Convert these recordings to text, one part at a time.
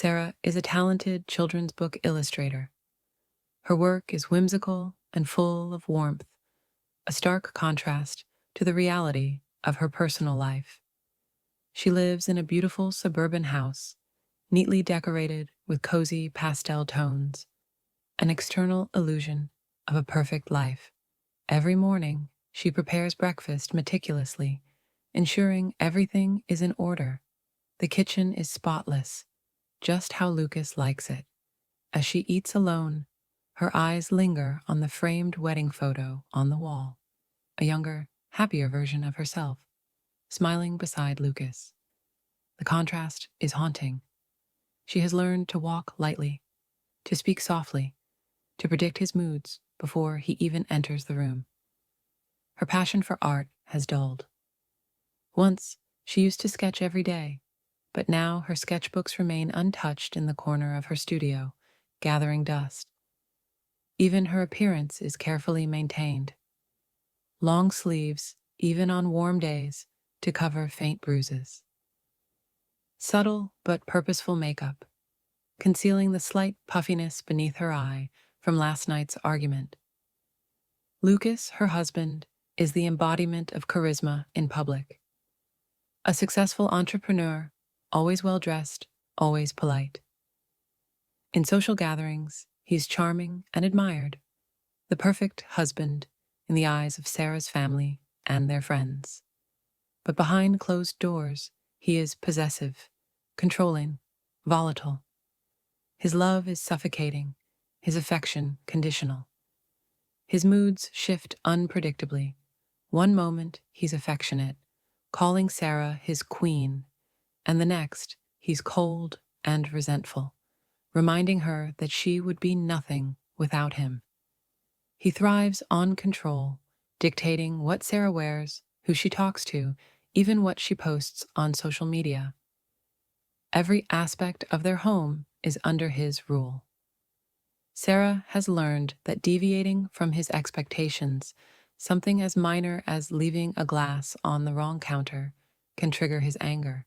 Sarah is a talented children's book illustrator. Her work is whimsical and full of warmth, a stark contrast to the reality of her personal life. She lives in a beautiful suburban house, neatly decorated with cozy pastel tones, an external illusion of a perfect life. Every morning, she prepares breakfast meticulously, ensuring everything is in order. The kitchen is spotless, just how Lucas likes it. As she eats alone, her eyes linger on the framed wedding photo on the wall, a younger, happier version of herself, smiling beside Lucas. The contrast is haunting. She has learned to walk lightly, to speak softly, to predict his moods before he even enters the room. Her passion for art has dulled. Once, she used to sketch every day, but now her sketchbooks remain untouched in the corner of her studio, gathering dust. Even her appearance is carefully maintained. Long sleeves, even on warm days, to cover faint bruises. Subtle but purposeful makeup, concealing the slight puffiness beneath her eye from last night's argument. Lucas, her husband, is the embodiment of charisma in public. A successful entrepreneur, always well-dressed, always polite. In social gatherings, he's charming and admired, the perfect husband in the eyes of Sarah's family and their friends. But behind closed doors, he is possessive, controlling, volatile. His love is suffocating, his affection conditional. His moods shift unpredictably. One moment, he's affectionate, calling Sarah his queen, and the next, he's cold and resentful, reminding her that she would be nothing without him. He thrives on control, dictating what Sarah wears, who she talks to, even what she posts on social media. Every aspect of their home is under his rule. Sarah has learned that deviating from his expectations, something as minor as leaving a glass on the wrong counter, can trigger his anger.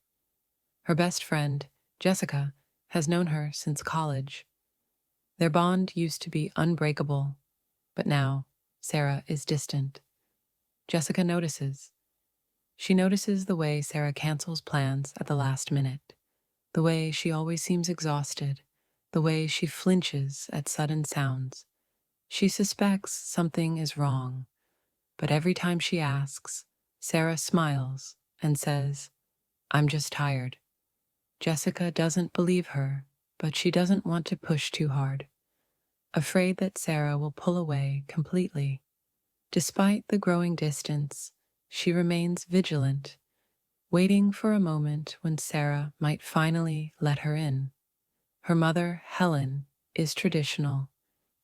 Her best friend, Jessica, has known her since college. Their bond used to be unbreakable, but now Sarah is distant. Jessica notices. She notices the way Sarah cancels plans at the last minute, the way she always seems exhausted, the way she flinches at sudden sounds. She suspects something is wrong, but every time she asks, Sarah smiles and says, "I'm just tired." Jessica doesn't believe her, but she doesn't want to push too hard, afraid that Sarah will pull away completely. Despite the growing distance, she remains vigilant, waiting for a moment when Sarah might finally let her in. Her mother, Helen, is traditional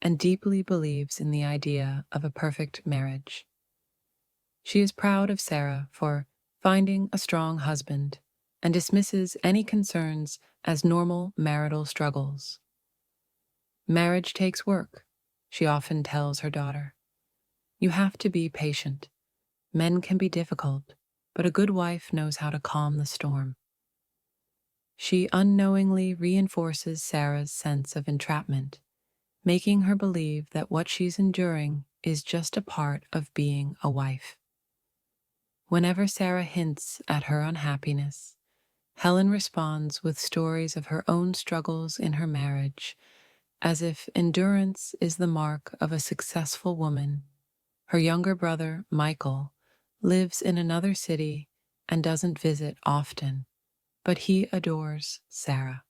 and deeply believes in the idea of a perfect marriage. She is proud of Sarah for finding a strong husband and dismisses any concerns as normal marital struggles. Marriage takes work, she often tells her daughter. You have to be patient. Men can be difficult, but a good wife knows how to calm the storm. She unknowingly reinforces Sarah's sense of entrapment, making her believe that what she's enduring is just a part of being a wife. Whenever Sarah hints at her unhappiness, Helen responds with stories of her own struggles in her marriage, as if endurance is the mark of a successful woman. Her younger brother, Michael, lives in another city and doesn't visit often, but he adores Sarah.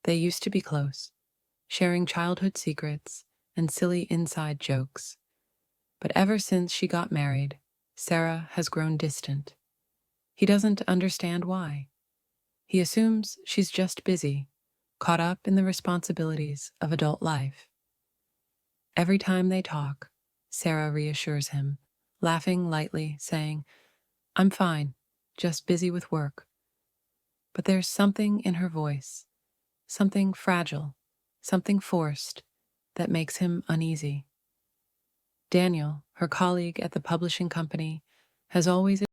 They used to be close, sharing childhood secrets and silly inside jokes. But ever since she got married, Sarah has grown distant. He doesn't understand why. He assumes she's just busy, caught up in the responsibilities of adult life. Every time they talk, Sarah reassures him, laughing lightly, saying, "I'm fine, just busy with work." But there's something in her voice, something fragile, something forced, that makes him uneasy. Daniel, her colleague at the publishing company, has always